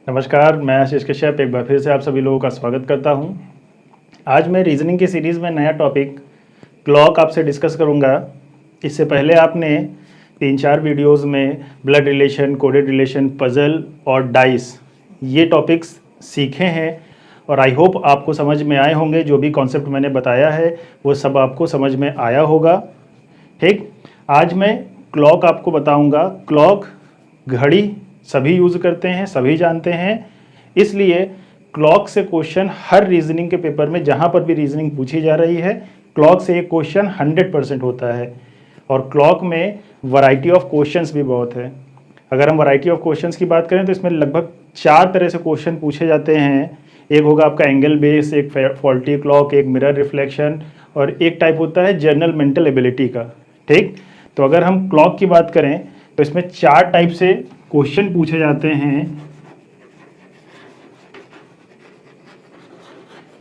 नमस्कार, मैं आशीष कश्यप एक बार फिर से आप सभी लोगों का स्वागत करता हूं। आज मैं रीजनिंग की सीरीज़ में नया टॉपिक क्लॉक आपसे डिस्कस करूंगा। इससे पहले आपने 3-4 वीडियोस में blood relation, coded relation, puzzle और डाइस ये टॉपिक्स सीखे हैं और आई होप आपको समझ में आए होंगे। जो भी कॉन्सेप्ट मैंने बताया है वो सब आपको समझ में आया होगा। ठीक, आज मैं क्लॉक आपको बताऊँगा। क्लॉक घड़ी सभी यूज़ करते हैं, सभी जानते हैं, इसलिए क्लॉक से क्वेश्चन हर रीजनिंग के पेपर में जहाँ पर भी रीजनिंग पूछी जा रही है क्लॉक से एक क्वेश्चन 100% होता है। और क्लॉक में वैरायटी ऑफ क्वेश्चंस भी बहुत है। अगर हम वैरायटी ऑफ क्वेश्चंस की बात करें तो इसमें लगभग 4 तरह से क्वेश्चन पूछे जाते हैं। एक होगा आपका एंगल बेस, एक फॉल्टी क्लॉक, एक मिरर रिफ्लेक्शन और एक टाइप होता है जनरल मेंटल एबिलिटी का। ठीक, तो अगर हम क्लॉक की बात करें तो इसमें 4 टाइप से क्वेश्चन पूछे जाते हैं।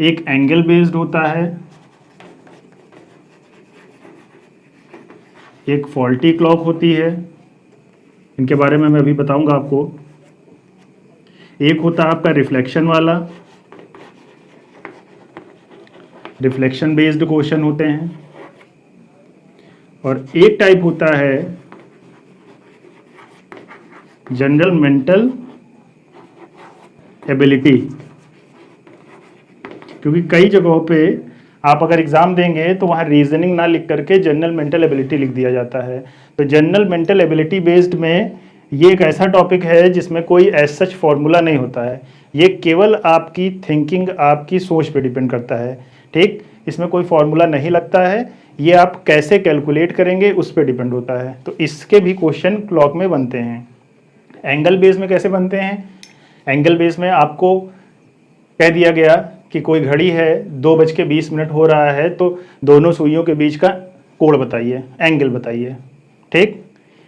एक एंगल बेस्ड होता है, एक फॉल्टी क्लॉक होती है, इनके बारे में मैं अभी बताऊंगा आपको। एक होता है आपका रिफ्लेक्शन वाला, रिफ्लेक्शन बेस्ड क्वेश्चन होते हैं। और एक टाइप होता है जनरल मेंटल एबिलिटी, क्योंकि कई जगहों पे आप अगर एग्जाम देंगे तो वहाँ रीजनिंग ना लिख करके जनरल मेंटल एबिलिटी लिख दिया जाता है। तो जनरल मेंटल एबिलिटी बेस्ड में ये एक ऐसा टॉपिक है जिसमें कोई एज सच फॉर्मूला नहीं होता है। ये केवल आपकी थिंकिंग, आपकी सोच पे डिपेंड करता है। ठीक, इसमें कोई फॉर्मूला नहीं लगता है, ये आप कैसे कैलकुलेट करेंगे उस पर डिपेंड होता है। तो इसके भी क्वेश्चन क्लॉक में बनते हैं। एंगल बेस में कैसे बनते हैं? एंगल बेस में आपको कह दिया गया कि कोई घड़ी है, 2:20 हो रहा है, तो दोनों सुइयों के बीच का कोण बताइए, एंगल बताइए। ठीक,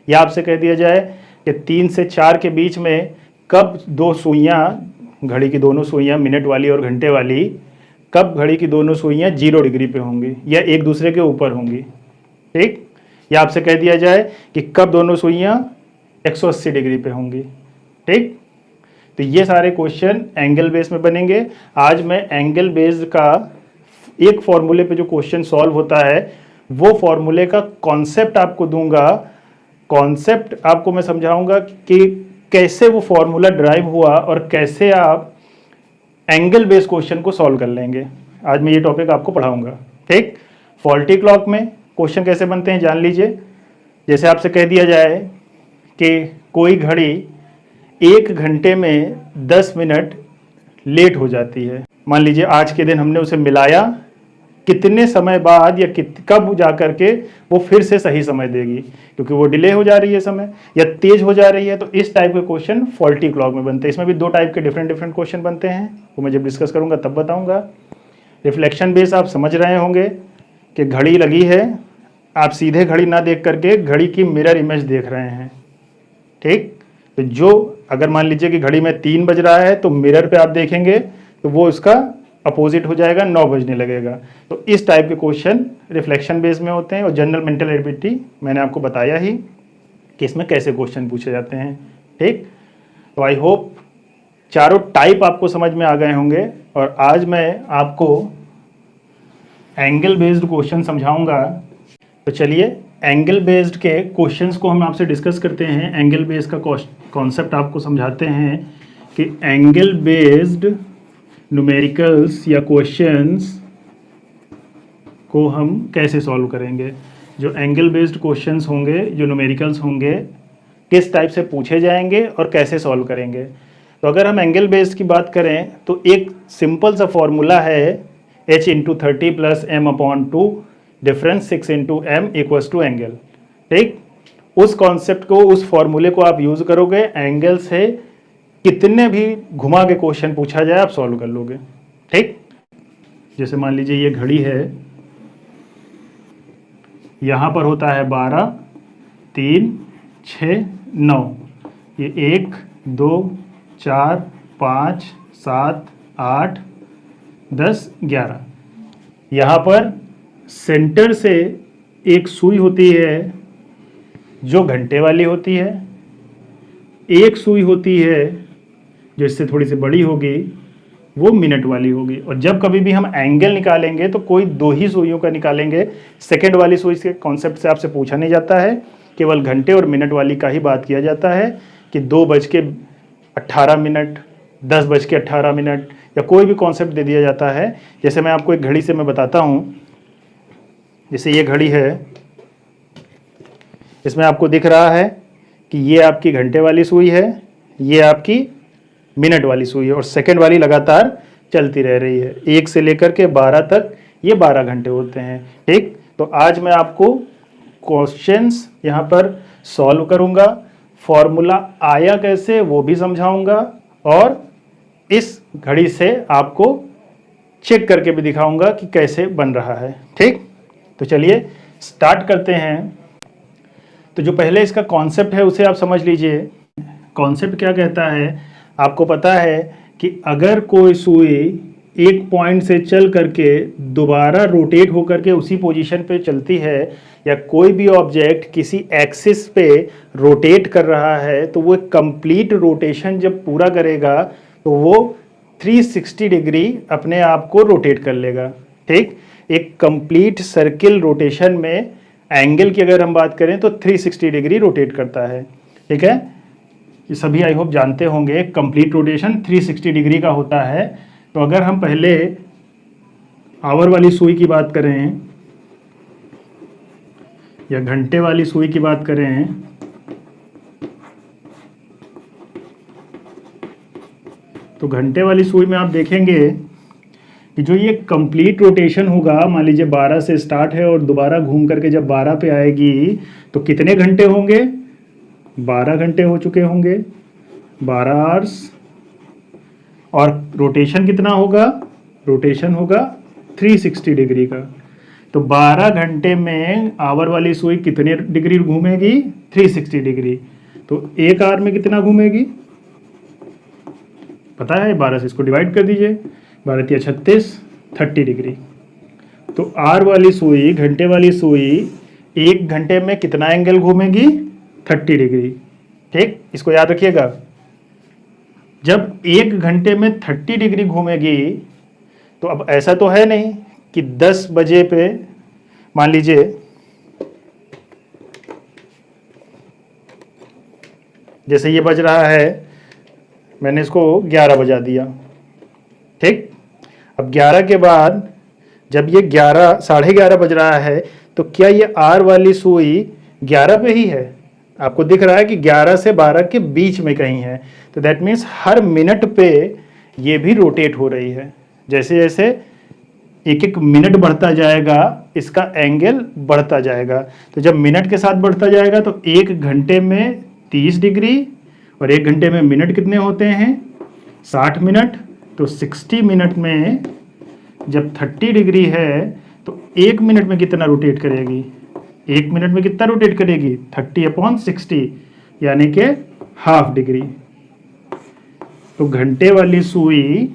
या आपसे कह दिया जाए कि 3 से 4 के बीच में कब दो सुइयाँ, घड़ी की दोनों सुइयाँ मिनट वाली और घंटे वाली, कब घड़ी की दोनों सुइयाँ 0 डिग्री पे होंगी या एक दूसरे के ऊपर होंगी। ठीक, या आपसे कह दिया जाए कि कब दोनों सुइयाँ 180 डिग्री पे होंगी। ठीक, तो ये सारे क्वेश्चन एंगल बेस में बनेंगे। आज मैं एंगल बेस्ड का एक फॉर्मूले पे जो क्वेश्चन सॉल्व होता है वो फॉर्मूले का कॉन्सेप्ट आपको दूंगा। कॉन्सेप्ट आपको मैं समझाऊंगा कि कैसे वो फॉर्मूला ड्राइव हुआ और कैसे आप एंगल बेस्ड क्वेश्चन को सॉल्व कर लेंगे। आज मैं ये टॉपिक आपको पढ़ाऊंगा। ठीक, फॉल्टी क्लॉक में क्वेश्चन कैसे बनते हैं जान लीजिए। जैसे आपसे कह दिया जाए कि कोई घड़ी 1 घंटे में 10 मिनट लेट हो जाती है। मान लीजिए आज के दिन हमने उसे मिलाया, कितने समय बाद या कब जा कर के वो फिर से सही समय देगी, क्योंकि वो डिले हो जा रही है समय या तेज हो जा रही है। तो इस टाइप के क्वेश्चन फॉल्टी क्लॉक में बनते हैं। इसमें भी 2 टाइप के डिफरेंट क्वेश्चन बनते हैं, वो मैं जब डिस्कस करूंगा तब बताऊंगा। रिफ्लेक्शन बेस आप समझ रहे होंगे कि घड़ी लगी है, आप सीधे घड़ी ना देख करके घड़ी की मिरर इमेज देख रहे हैं। ठीक, तो जो अगर मान लीजिए कि घड़ी में 3 बज रहा है तो मिरर पे आप देखेंगे तो वो इसका अपोजिट हो जाएगा, 9 बजने लगेगा। तो इस टाइप के क्वेश्चन रिफ्लेक्शन बेस में होते हैं। और जनरल मेंटल एबिलिटी मैंने आपको बताया ही कि इसमें कैसे क्वेश्चन पूछे जाते हैं। ठीक, तो आई होप चारों टाइप आपको समझ में आ गए होंगे। और आज मैं आपको एंगल बेस्ड क्वेश्चन समझाऊंगा। तो चलिए एंगल बेस्ड के क्वेश्चंस को हम आपसे डिस्कस करते हैं। एंगल बेस्ड का कॉन्सेप्ट आपको समझाते हैं कि एंगल बेस्ड न्यूमेरिकल्स या क्वेश्चंस को हम कैसे सॉल्व करेंगे। जो एंगल बेस्ड क्वेश्चंस होंगे, जो न्यूमेरिकल्स होंगे, किस टाइप से पूछे जाएंगे और कैसे सॉल्व करेंगे। तो अगर हम एंगल बेस्ड की बात करें तो एक सिंपल सा फॉर्मूला है h/30 + m/2 difference 6/m = angle. ठीक, उस कॉन्सेप्ट को, उस फॉर्मूले को आप यूज करोगे, एंगल से कितने भी घुमा के क्वेश्चन पूछा जाए आप सॉल्व कर लोगे। ठीक, जैसे मान लीजिए ये घड़ी है, यहाँ पर होता है 12, 3, 6, 9, ये 1, 2, 4, 5, 7, 8, 10, 11। यहाँ पर सेंटर से एक सुई होती है जो घंटे वाली होती है, एक सुई होती है जो इससे थोड़ी सी बड़ी होगी वो मिनट वाली होगी। और जब कभी भी हम एंगल निकालेंगे तो कोई दो ही सुइयों का निकालेंगे। सेकंड वाली सुई के कॉन्सेप्ट से आपसे पूछा नहीं जाता है, केवल घंटे और मिनट वाली का ही बात किया जाता है कि 2:18, 10:18 या कोई भी कॉन्सेप्ट दे दिया जाता है। जैसे मैं आपको एक घड़ी से मैं बताता हूँ, जैसे ये घड़ी है, इसमें आपको दिख रहा है कि ये आपकी घंटे वाली सुई है, ये आपकी मिनट वाली सुई है और सेकंड वाली लगातार चलती रह रही है। 1 से लेकर के 12 तक ये 12 घंटे होते हैं। ठीक, तो आज मैं आपको क्वेश्चंस यहाँ पर सॉल्व करूँगा, फॉर्मूला आया कैसे वो भी समझाऊंगा और इस घड़ी से आपको चेक करके भी दिखाऊंगा कि कैसे बन रहा है। ठीक, तो चलिए स्टार्ट करते हैं। तो जो पहले इसका कॉन्सेप्ट है उसे आप समझ लीजिए। कॉन्सेप्ट क्या कहता है, आपको पता है कि अगर कोई सुई एक पॉइंट से चल करके दोबारा रोटेट होकर के उसी पोजीशन पे चलती है, या कोई भी ऑब्जेक्ट किसी एक्सिस पे रोटेट कर रहा है, तो वो कंप्लीट रोटेशन जब पूरा करेगा तो वो 360 डिग्री अपने आप को रोटेट कर लेगा। ठीक, एक कंप्लीट सर्किल रोटेशन में एंगल की अगर हम बात करें तो 360 डिग्री रोटेट करता है। ठीक है, ये सभी आई होप जानते होंगे कंप्लीट रोटेशन 360 डिग्री का होता है। तो अगर हम पहले आवर वाली सुई की बात करें या घंटे वाली सुई की बात करें, तो घंटे वाली सुई में आप देखेंगे कि जो ये कंप्लीट रोटेशन होगा, मान लीजिए 12 से स्टार्ट है और दोबारा घूम करके जब 12 पे आएगी तो कितने घंटे होंगे, 12 घंटे हो चुके होंगे, 12 आवर्स। और रोटेशन कितना होगा, रोटेशन होगा 360 डिग्री का। तो 12 घंटे में आवर वाली सुई कितने डिग्री घूमेगी, 360 डिग्री। तो एक आवर में कितना घूमेगी पता है, 12 से इसको डिवाइड कर दीजिए, 12 या 36, 30 डिग्री। तो आर वाली सुई, घंटे वाली सुई एक घंटे में कितना एंगल घूमेगी, 30 डिग्री। ठीक, इसको याद रखिएगा। जब एक घंटे में 30 डिग्री घूमेगी तो अब ऐसा तो है नहीं कि 10 बजे पे मान लीजिए जैसे ये बज रहा है, मैंने इसको 11 बजा दिया। ठीक, अब 11 के बाद जब ये 11, 11:30 बज रहा है तो क्या ये आर वाली सुई 11 पे ही है? आपको दिख रहा है कि 11 से 12 के बीच में कहीं है। तो दैट मीन्स हर मिनट पे ये भी रोटेट हो रही है। जैसे जैसे एक एक मिनट बढ़ता जाएगा इसका एंगल बढ़ता जाएगा। तो जब मिनट के साथ बढ़ता जाएगा तो एक घंटे में 30 डिग्री और एक घंटे में मिनट कितने होते हैं, 60 मिनट। तो 60 मिनट में जब 30 डिग्री है तो एक मिनट में कितना रोटेट करेगी, एक मिनट में कितना रोटेट करेगी, 30/60 यानी कि हाफ डिग्री। तो घंटे वाली सुई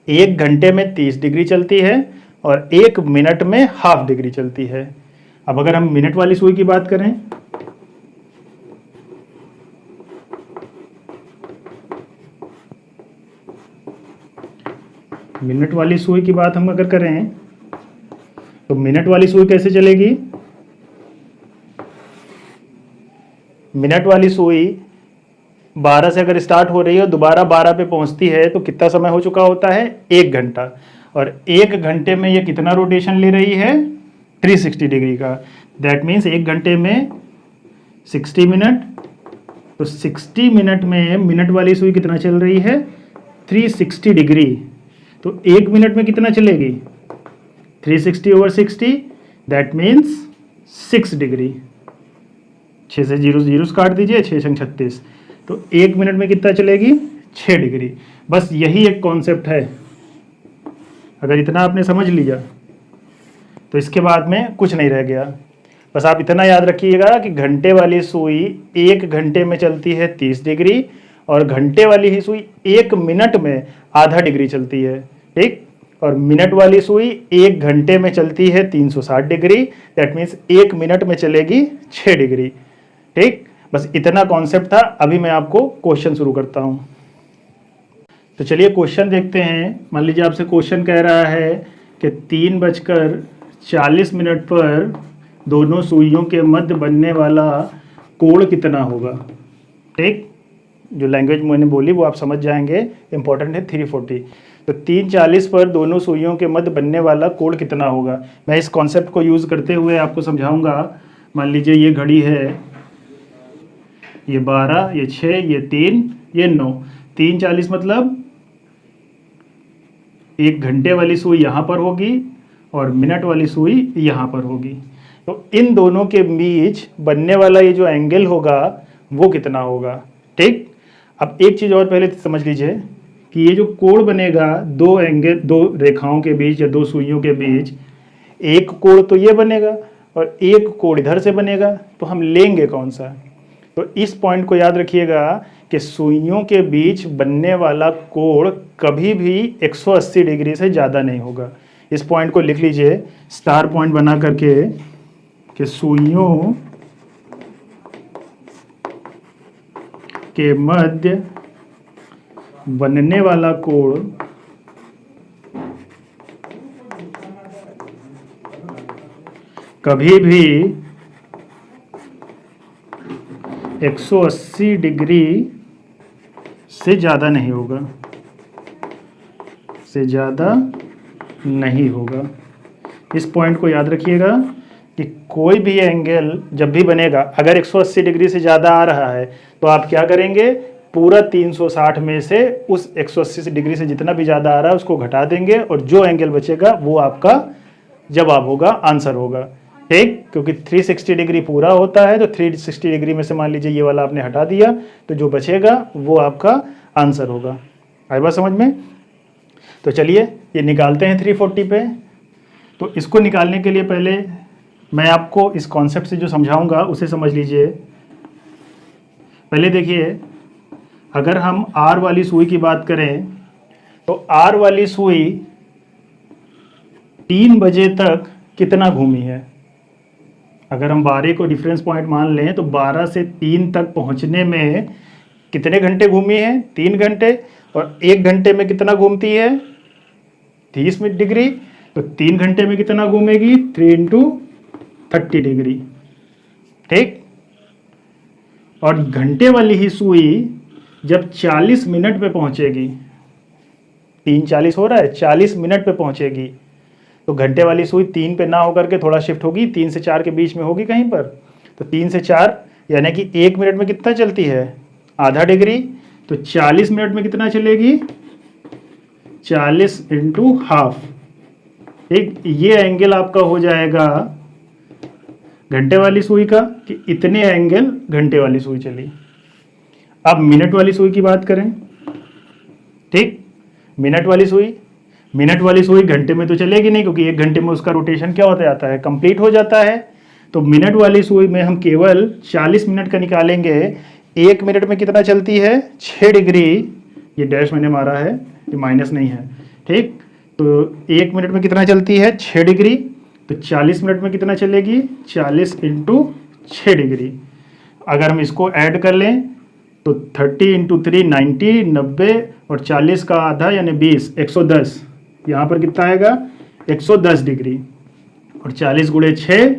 एक घंटे में 30 डिग्री चलती है और एक मिनट में हाफ डिग्री चलती है। अब अगर हम मिनट वाली सुई की बात करें, मिनट वाली सुई की बात हम अगर करें तो मिनट वाली सुई कैसे चलेगी, मिनट वाली सुई 12 से अगर स्टार्ट हो रही है और दोबारा 12 पे पहुंचती है तो कितना समय हो चुका होता है, 1 घंटा। और 1 घंटे में ये कितना रोटेशन ले रही है, 360 डिग्री का। दैट मीन्स 1 घंटे में 60 मिनट। तो 60 मिनट में मिनट वाली सुई कितना चल रही है, 360 डिग्री। तो 1 मिनट में कितना चलेगी, 360/60, दैट मीन्स 6 डिग्री। 6 से 0 0 काट दीजिए, 6 36। तो 1 मिनट में कितना चलेगी, 6 डिग्री। बस यही एक कॉन्सेप्ट है। अगर इतना आपने समझ लिया तो इसके बाद में कुछ नहीं रह गया। बस आप इतना याद रखिएगा कि घंटे वाली सुई 1 घंटे में चलती है 30 डिग्री और घंटे वाली ही सुई 1 मिनट में आधा डिग्री चलती है। ठीक, और मिनट वाली सुई 1 घंटे में चलती है 360 डिग्री। दैट मीन्स 1 मिनट में चलेगी 6 डिग्री। ठीक, बस इतना कॉन्सेप्ट था। अभी मैं आपको क्वेश्चन शुरू करता हूं। तो चलिए क्वेश्चन देखते हैं। मान लीजिए आपसे क्वेश्चन कह रहा है कि 3:40 पर दोनों सुइयों के मध्य बनने वाला कोण कितना होगा। ठीक, जो लैंग्वेज मैंने बोली वो आप समझ जाएंगे, इंपॉर्टेंट है 340। तो 3:40 पर दोनों सुइयों के मध्य बनने वाला कोण कितना होगा। मैं इस कॉन्सेप्ट को यूज़ करते हुए आपको समझाऊंगा। मान लीजिए ये घड़ी है, ये 12, ये 6, ये 3, ये 9। 3:40 मतलब 1 घंटे वाली सुई यहाँ पर होगी और मिनट वाली सुई यहाँ पर होगी। तो इन दोनों के बीच बनने वाला ये जो एंगल होगा वो कितना होगा। ठीक, अब एक चीज़ और पहले समझ लीजिए कि ये जो कोण बनेगा दो एंगल, दो रेखाओं के बीच या दो सुइयों के बीच, एक कोण तो ये बनेगा और एक कोण इधर से बनेगा, तो हम लेंगे कौन सा। तो इस पॉइंट को याद रखिएगा कि सुइयों के बीच बनने वाला कोण कभी भी 180 डिग्री से ज़्यादा नहीं होगा। इस पॉइंट को लिख लीजिए स्टार पॉइंट बना करके कि सुइयों के मध्य बनने वाला कोण कभी भी 180 डिग्री से ज़्यादा नहीं होगा, से ज़्यादा नहीं होगा। इस पॉइंट को याद रखिएगा कि कोई भी एंगल जब भी बनेगा, अगर 180 डिग्री से ज़्यादा आ रहा है तो आप क्या करेंगे, पूरा 360 में से उस 180 डिग्री से जितना भी ज़्यादा आ रहा है उसको घटा देंगे और जो एंगल बचेगा वो आपका जवाब होगा, आंसर होगा। ठीक, क्योंकि 360 डिग्री पूरा होता है, तो 360 डिग्री में से मान लीजिए ये वाला आपने हटा दिया तो जो बचेगा वो आपका आंसर होगा। आई बात समझ में। तो चलिए ये निकालते हैं 340 पे। तो इसको निकालने के लिए पहले मैं आपको इस कॉन्सेप्ट से जो समझाऊंगा उसे समझ लीजिए। पहले देखिए, अगर हम आर वाली सुई की बात करें तो आर वाली सुई 3 बजे तक कितना घूमी है। अगर हम 12 को डिफरेंस पॉइंट मान लें तो 12 से 3 तक पहुंचने में कितने घंटे घूमी है, 3 घंटे। और 1 घंटे में कितना घूमती है, 30 डिग्री। तो 3 घंटे में कितना घूमेगी, 3 × 30 डिग्री। ठीक, और घंटे वाली ही सुई जब 40 मिनट पे पहुंचेगी, 3:40 हो रहा है, 40 मिनट पे पहुंचेगी, तो घंटे वाली सुई 3 पे ना होकर के थोड़ा शिफ्ट होगी, 3 से 4 के बीच में होगी कहीं पर। तो 3 से 4 यानी कि 1 मिनट में कितना चलती है, आधा डिग्री। तो 40 मिनट में कितना चलेगी, 40 × हाफ। ठीक, ये एंगल आपका हो जाएगा घंटे वाली सुई का, कि इतने एंगल घंटे वाली सुई चली। अब मिनट वाली सुई की बात करें। ठीक, मिनट वाली सुई घंटे में तो चलेगी नहीं, क्योंकि 1 घंटे में उसका रोटेशन क्या होता जाता है, कंप्लीट हो जाता है। तो मिनट वाली सुई में हम केवल 40 मिनट का निकालेंगे। 1 मिनट में कितना चलती है, 6 डिग्री। ये डैश मैंने मारा है, ये माइनस नहीं है। ठीक, तो 1 मिनट में कितना चलती है, 6 डिग्री। तो 40 मिनट में कितना चलेगी, 40 × 6 डिग्री। अगर हम इसको ऐड कर लें तो 30 × 3 90, 90 और 40 का आधा यानी 20, 110। यहाँ पर कितना आएगा, 110 डिग्री। और 40 × 6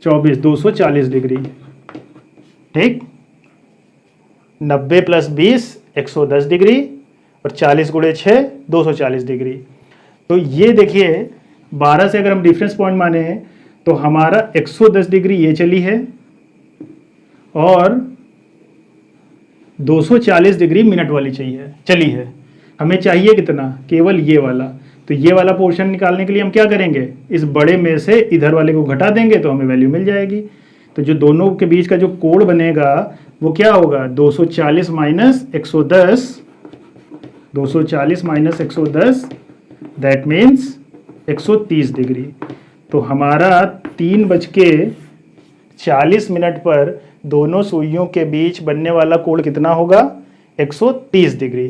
24, 240 डिग्री। ठीक, 90 + 20 110 डिग्री और 40 × 6 240 डिग्री। तो ये देखिए 12 से अगर हम डिफरेंस पॉइंट माने तो हमारा 110 डिग्री ये चली है और 240 डिग्री मिनट वाली चली है। हमें चाहिए कितना, केवल ये वाला। तो ये वाला पोर्शन निकालने के लिए हम क्या करेंगे, इस बड़े में से इधर वाले को घटा देंगे तो हमें वैल्यू मिल जाएगी। तो जो दोनों के बीच का जो कोण बनेगा वो क्या होगा, 240 - 110, 240 - 110 दैट मीन्स 130 डिग्री। तो हमारा 3:40 पर दोनों सुइयों के बीच बनने वाला कोण कितना होगा, 130 डिग्री।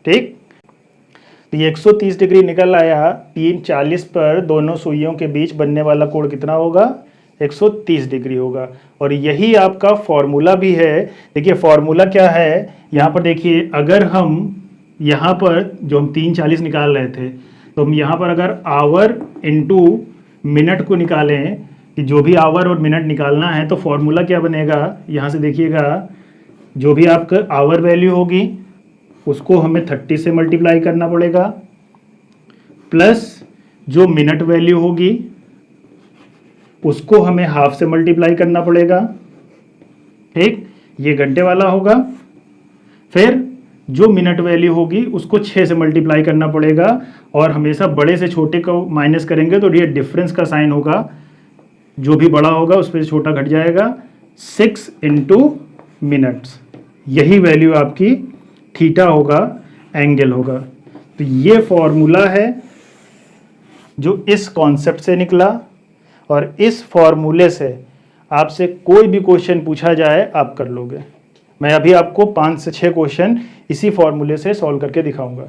ठीक, तो ये 130 डिग्री निकल आया। 3:40 पर दोनों सुइयों के बीच बनने वाला कोण कितना होगा, 130 डिग्री होगा। और यही आपका फॉर्मूला भी है। देखिए फॉर्मूला क्या है, यहाँ पर देखिए, अगर हम यहाँ पर जो हम 3:40 निकाल रहे थे, तो हम यहाँ पर अगर आवर इंटू मिनट को निकालें कि जो भी आवर और मिनट निकालना है तो फॉर्मूला क्या बनेगा, यहाँ से देखिएगा, जो भी आपका आवर वैल्यू होगी उसको हमें 30 से मल्टीप्लाई करना पड़ेगा, प्लस जो मिनट वैल्यू होगी उसको हमें हाफ से मल्टीप्लाई करना पड़ेगा। ठीक, ये घंटे वाला होगा। फिर जो मिनट वैल्यू होगी उसको 6 से मल्टीप्लाई करना पड़ेगा, और हमेशा बड़े से छोटे को माइनस करेंगे तो ये डिफरेंस का साइन होगा, जो भी बड़ा होगा उस पर छोटा घट जाएगा। 6 इंटू मिनट्स, यही वैल्यू आपकी थीटा होगा, एंगल होगा। तो ये फॉर्मूला है जो इस कॉन्सेप्ट से निकला, और इस फॉर्मूले से आपसे कोई भी क्वेश्चन पूछा जाए आप कर लोगे। मैं अभी आपको 5 से 6 क्वेश्चन इसी फॉर्मूले से सॉल्व करके दिखाऊंगा।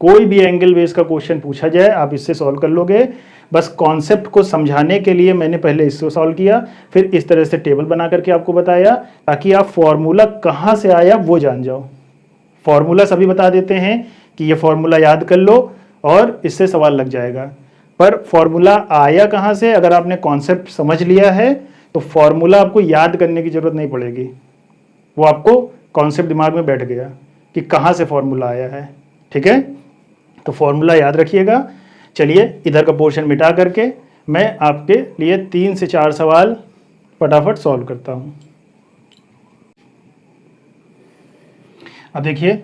कोई भी एंगल बेस का क्वेश्चन पूछा जाए आप इससे सॉल्व कर लोगे। बस कॉन्सेप्ट को समझाने के लिए मैंने पहले इसको सॉल्व किया, फिर इस तरह से टेबल बना करके आपको बताया, ताकि आप फॉर्मूला कहाँ से आया वो जान जाओ। फॉर्मूला सभी बता देते हैं कि ये फॉर्मूला याद कर लो और इससे सवाल लग जाएगा, पर फॉर्मूला आया कहाँ से, अगर आपने कॉन्सेप्ट समझ लिया है तो फॉर्मूला आपको याद करने की जरूरत नहीं पड़ेगी, वो आपको कॉन्सेप्ट दिमाग में बैठ गया कि कहाँ से फॉर्मूला आया है। ठीक है, तो फॉर्मूला याद रखिएगा। चलिए इधर का पोर्शन मिटा करके मैं आपके लिए 3 से 4 सवाल फटाफट सॉल्व करता हूँ। अब देखिए,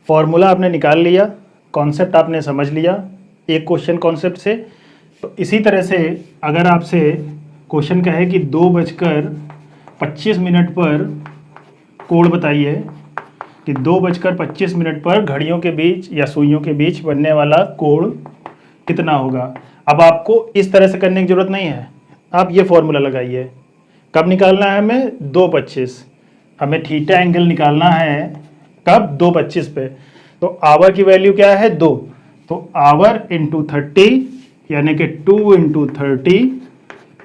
फॉर्मूला आपने निकाल लिया, कॉन्सेप्ट आपने समझ लिया एक क्वेश्चन कॉन्सेप्ट से। तो इसी तरह से अगर आपसे क्वेश्चन कहे कि 2:25 पर कोण बताइए कि 2:25 पर घड़ियों के बीच या सुइयों के बीच बनने वाला कोण कितना होगा। अब आपको इस तरह से करने की जरूरत नहीं है, आप ये फॉर्मूला लगाइए। कब निकालना है हमें, 2:25, हमें थीटा एंगल निकालना है कब, 2:25 पे। तो आवर की वैल्यू क्या है, 2, तो आवर इंटू 30 यानी कि 2 into 30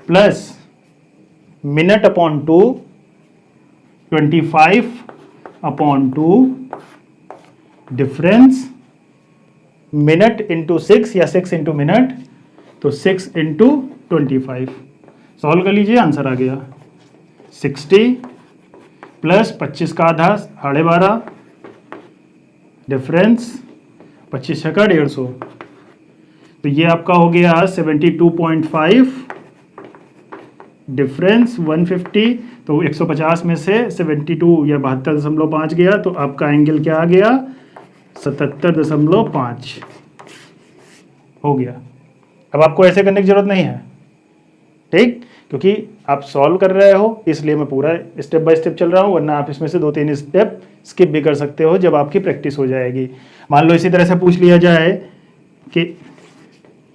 plus minute upon 2 25 upon 2 difference minute into 6 या 6 इंटू मिनट, तो 6 इंटू 25। सॉल्व कर लीजिए, आंसर आ गया 60 प्लस 25 का आधा 12.5 डिफरेंस 25 का 150, तो ये आपका हो गया 72.5 डिफरेंस 150। तो 150 में से 72 या 72.5 गया, तो आपका एंगल क्या आ गया, 77.5 हो गया। अब आपको ऐसे करने की जरूरत नहीं है, ठीक, क्योंकि आप सॉल्व कर रहे हो इसलिए मैं पूरा स्टेप बाय स्टेप चल रहा हूँ, वरना आप इसमें से 2-3 स्टेप स्किप भी कर सकते हो जब आपकी प्रैक्टिस हो जाएगी। मान लो इसी तरह से पूछ लिया जाए कि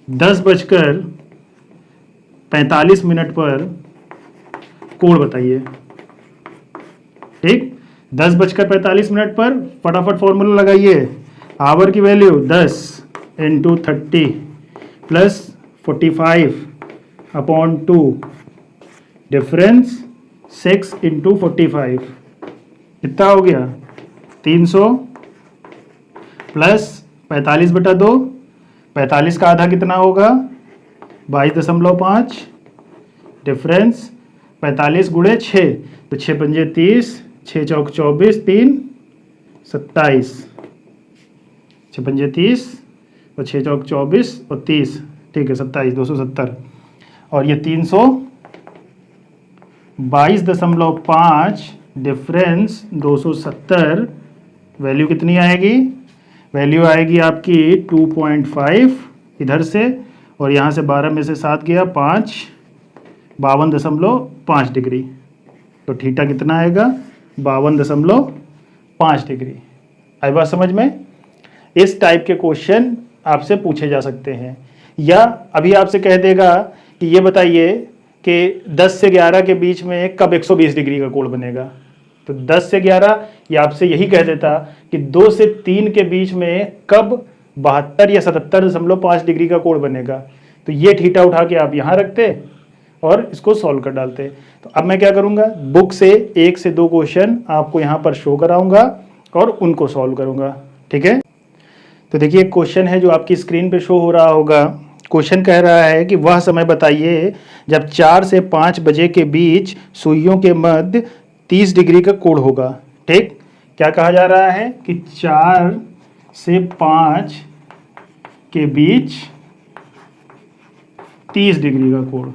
10:45 पर कोण बताइए। ठीक, 10:45 पर फटाफट फॉर्मूला लगाइए। आवर की value 10 into 30 plus 45 upon 2 difference 6 into 45, कितना हो गया, 300 प्लस 45/2, 45 का आधा कितना होगा, 22.5 डिफरेंस 45 गुणे 6, तो 6 पंजे 30, 6 चौक 24, 3 27, 6 पंजे 30 और 6 चौक 24 और 30, ठीक है 27, 270, और ये 322.5 डिफरेंस 270, वैल्यू कितनी आएगी, वैल्यू आएगी आपकी 2.5 इधर से, और यहाँ से 12 में से 7 गया 5, 52.5 डिग्री, तो थीटा कितना आएगा, 52.5 डिग्री। आई बात समझ में। इस टाइप के क्वेश्चन आपसे पूछे जा सकते हैं, या अभी आपसे कह देगा कि ये बताइए कि 10 से 11 के बीच में कब 120 डिग्री का कोण बनेगा, तो 10 से 11 ये आपसे यही कह देता कि 2 से 3 के बीच में कब 72 या 77.5 डिग्री का कोण बनेगा, तो ये थीटा उठा के आप यहाँ रखते और इसको सॉल्व कर डालते। तो अब मैं क्या करूँगा, बुक से 1 से 2 क्वेश्चन आपको यहाँ पर शो कराऊंगा और उनको सॉल्व करूँगा। ठीक है। तो देखिए क्वेश्चन है जो आपकी स्क्रीन पे शो हो रहा होगा। क्वेश्चन कह रहा है कि वह समय बताइए जब 4 से 5 बजे के बीच सुइयों के मध्य 30 डिग्री का कोण होगा। ठीक, क्या कहा जा रहा है कि 4 से 5 के बीच 30 डिग्री का कोण।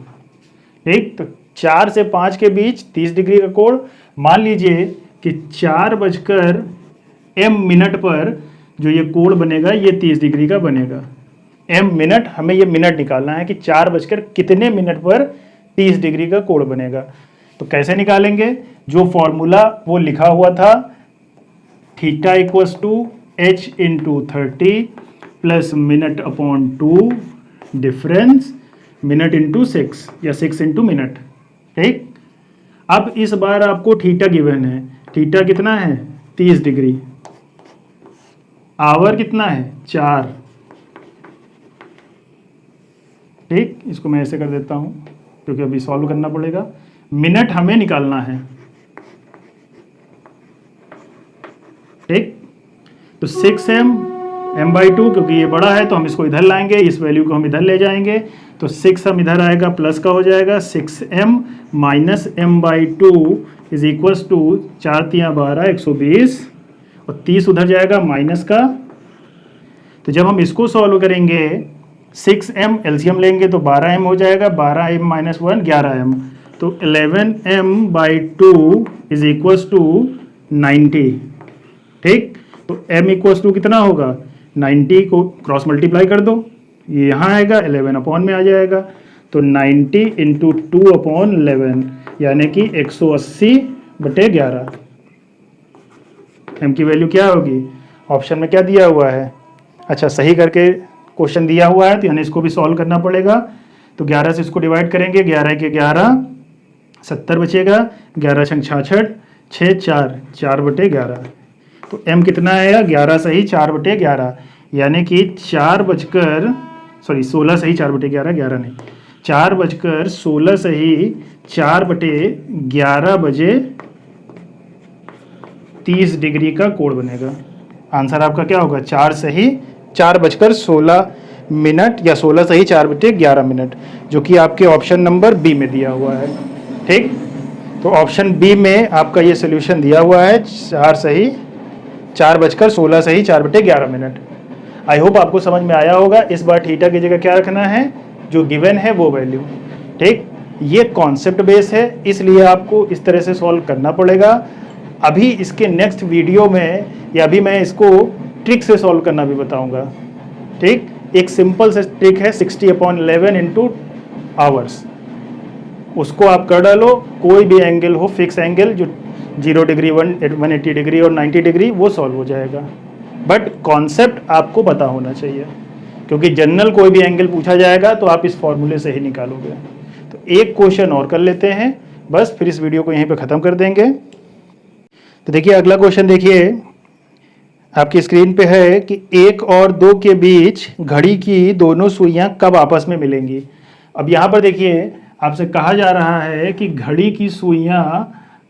ठीक, तो 4 से 5 के बीच 30 डिग्री का कोण। मान लीजिए कि 4 मिनट पर जो ये कोण बनेगा ये 30 डिग्री का बनेगा। मिनट, हमें ये मिनट निकालना है कि 4 कितने मिनट पर 30 डिग्री का कोण बनेगा। तो कैसे निकालेंगे? जो फॉर्मूला वो लिखा हुआ था, theta equals to h into 30 plus minute upon 2 difference minute into 6 या 6 इंटू मिनट। ठीक, अब इस बार आपको थीटा गिवन है। थीटा कितना है? 30 डिग्री। आवर कितना है? 4। ठीक, इसको मैं ऐसे कर देता हूं क्योंकि अभी सॉल्व करना पड़ेगा। मिनट हमें निकालना है। ठीक, तो 6m/2 क्योंकि ये बड़ा है तो हम इसको इधर लाएंगे, इस वैल्यू को हम इधर ले जाएंगे। तो 6 हम इधर आएगा, प्लस का हो जाएगा 6m minus m/2 is equals to 4 × 12 120 और 30 उधर जाएगा माइनस का। तो जब हम इसको सॉल्व करेंगे 6m एलसीएम लेंगे तो 12m हो जाएगा, 12m माइनस 1 11m, तो 11m/2 इज इक्वल्स टू 90। ठीक, तो m इक्वल्स टू कितना होगा? 90 को क्रॉस मल्टीप्लाई कर दो, ये यहाँ आएगा 11 अपॉन में आ जाएगा। तो 90 इंटू 2/11 यानी कि 180/11। m की वैल्यू क्या होगी? ऑप्शन में क्या दिया हुआ है? अच्छा, सही करके क्वेश्चन दिया हुआ है तो यानी इसको भी सॉल्व करना पड़ेगा। तो 11 से इसको डिवाइड करेंगे, 11 के 11 70 बचेगा, 11 छंग 66 6 4 4/11। तो m कितना आएगा? 11 सही 4/11 यानी कि 16 सही 4/11, 11 नहीं, 4:16 सही 4/11 बजे 30 डिग्री का कोण बनेगा। आंसर आपका क्या होगा? 4 सही 4:16 या 16 सही 4/11 मिनट, जो कि आपके ऑप्शन नंबर बी में दिया हुआ है। ठीक, तो ऑप्शन बी में आपका ये सोल्यूशन दिया हुआ है, 4:16 सही 4/11 मिनट। आई होप आपको समझ में आया होगा। इस बार थीटा की जगह क्या रखना है? जो गिवन है वो वैल्यू। ठीक, ये कॉन्सेप्ट बेस है इसलिए आपको इस तरह से सॉल्व करना पड़ेगा। अभी इसके नेक्स्ट वीडियो में या अभी मैं इसको ट्रिक से सॉल्व करना भी बताऊंगा। ठीक, एक सिंपल से ट्रिक है 60/11 इंटू आवर्स, उसको आप कर डालो, कोई भी एंगल हो, फिक्स एंगल जो 0 डिग्री 180 डिग्री और 90 डिग्री, वो सॉल्व हो जाएगा। बट कॉन्सेप्ट आपको पता होना चाहिए क्योंकि जनरल कोई भी एंगल पूछा जाएगा तो आप इस फॉर्मूले से ही निकालोगे। तो एक क्वेश्चन और कर लेते हैं बस, फिर इस वीडियो को यहीं पे ख़त्म कर देंगे। तो देखिए अगला क्वेश्चन देखिए आपकी स्क्रीन पे है कि 1 और 2 के बीच घड़ी की दोनों सुइयां कब आपस में मिलेंगी। अब यहाँ पर देखिए आपसे कहा जा रहा है कि घड़ी की सुइयां,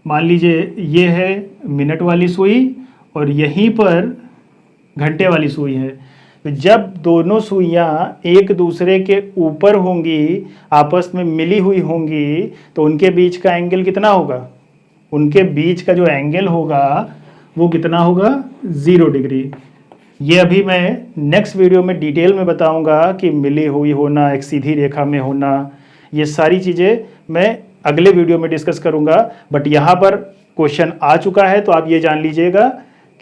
मान लीजिए ये है मिनट वाली सुई और यहीं पर घंटे वाली सुई है। तो जब दोनों सुइयां एक दूसरे के ऊपर होंगी, आपस में मिली हुई होंगी, तो उनके बीच का एंगल कितना होगा? उनके बीच का जो एंगल होगा वो कितना होगा? 0 डिग्री। ये अभी मैं नेक्स्ट वीडियो में डिटेल में बताऊंगा कि मिली हुई होना, एक सीधी रेखा में होना, ये सारी चीज़ें मैं अगले वीडियो में डिस्कस करूंगा। बट यहाँ पर क्वेश्चन आ चुका है तो आप ये जान लीजिएगा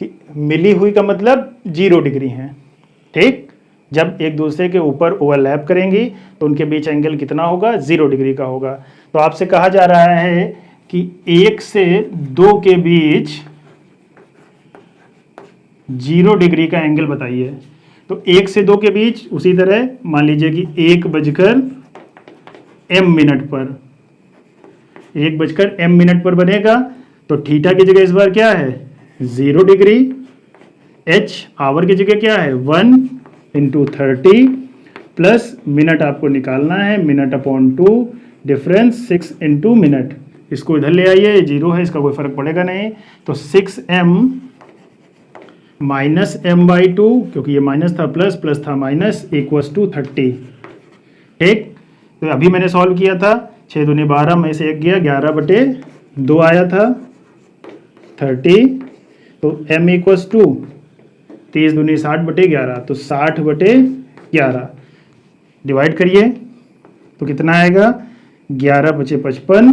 कि मिली हुई का मतलब 0 डिग्री है। ठीक, जब एक दूसरे के ऊपर ओवरलैप करेंगी तो उनके बीच एंगल कितना होगा? 0 डिग्री का होगा। तो आपसे कहा जा रहा है कि 1 से 2 के बीच 0 डिग्री का एंगल बताइए। तो 1 से 2 के बीच उसी तरह मान लीजिए कि 1:m मिनट पर, 1:m मिनट पर बनेगा। तो थीटा की जगह इस बार क्या है? 0 डिग्री। h आवर की जगह क्या है? 1 इंटू 30 प्लस मिनट आपको निकालना है, minute upon 2 difference 6 into minute. इसको इधर ले आइए, 0 है, इसका कोई फर्क पड़ेगा नहीं। तो 6m माइनस m बाई 2, क्योंकि ये माइनस था, प्लस प्लस था माइनस, इक्वल्स टू 30। ठीक, तो अभी मैंने सॉल्व किया था, 6 दूनी 12 में से 1 गया, 11/2 आया था 30। तो m इक्वल्स टू 30 दूनी 60/11, तो 60/11 डिवाइड करिए तो कितना आएगा, 11 बचे 55,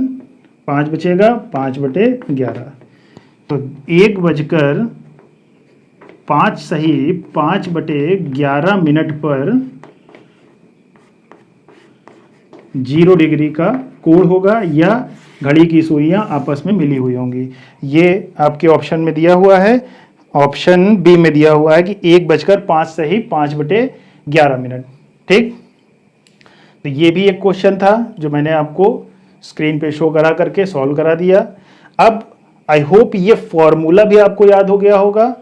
5 बचेगा, 5/11। तो 1:05 सही 5/11 मिनट पर 0 डिग्री का कोण होगा, या घड़ी की सुइयां आपस में मिली हुई होंगी। ये आपके ऑप्शन में दिया हुआ है, ऑप्शन बी में दिया हुआ है कि 1:05 सही 5/11 मिनट। ठीक, तो ये भी एक क्वेश्चन था जो मैंने आपको स्क्रीन पे शो करा करके सॉल्व करा दिया। अब आई होप ये फॉर्मूला भी आपको याद हो गया होगा,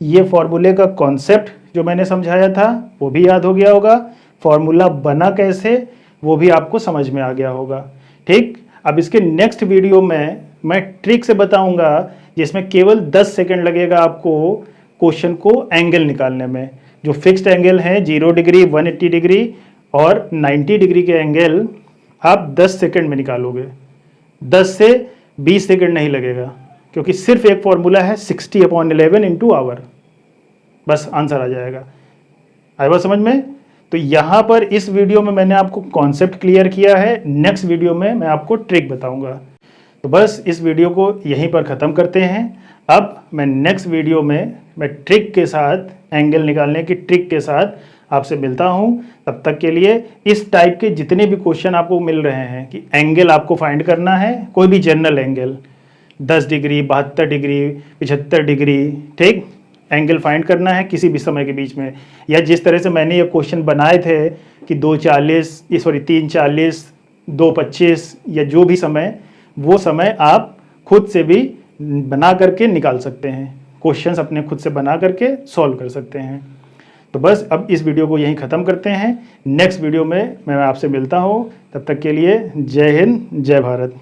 ये फॉर्मूले का कॉन्सेप्ट जो मैंने समझाया था वो भी याद हो गया होगा, फॉर्मूला बना कैसे वो भी आपको समझ में आ गया होगा। ठीक, अब इसके नेक्स्ट वीडियो में मैं ट्रिक से बताऊंगा जिसमें केवल 10 सेकंड लगेगा आपको क्वेश्चन को एंगल निकालने में। जो फिक्स्ड एंगल है 0 डिग्री, 180 डिग्री और 90 डिग्री के एंगल आप 10 सेकंड में निकालोगे। 10 से 20 सेकंड नहीं लगेगा, क्योंकि सिर्फ एक फॉर्मूला है 60/11 इंटू आवर, बस आंसर आ जाएगा। आया बात समझ में? तो यहाँ पर इस वीडियो में मैंने आपको कॉन्सेप्ट क्लियर किया है, नेक्स्ट वीडियो में मैं आपको ट्रिक बताऊंगा। तो बस इस वीडियो को यहीं पर ख़त्म करते हैं। अब मैं नेक्स्ट वीडियो में मैं ट्रिक के साथ, एंगल निकालने की ट्रिक के साथ आपसे मिलता हूं। तब तक के लिए इस टाइप के जितने भी क्वेश्चन आपको मिल रहे हैं कि एंगल आपको फाइंड करना है, कोई भी general angle 10 degree, 72 degree, 75 degree, ठीक, एंगल फाइंड करना है किसी भी समय के बीच में, या जिस तरह से मैंने ये क्वेश्चन बनाए थे कि 3:40, 2:25 या जो भी समय, वो समय आप खुद से भी बना करके निकाल सकते हैं, क्वेश्चंस अपने खुद से बना करके सॉल्व कर सकते हैं। तो बस अब इस वीडियो को यहीं ख़त्म करते हैं, नेक्स्ट वीडियो में मैं आपसे मिलता हूँ। तब तक के लिए जय हिंद, जय भारत।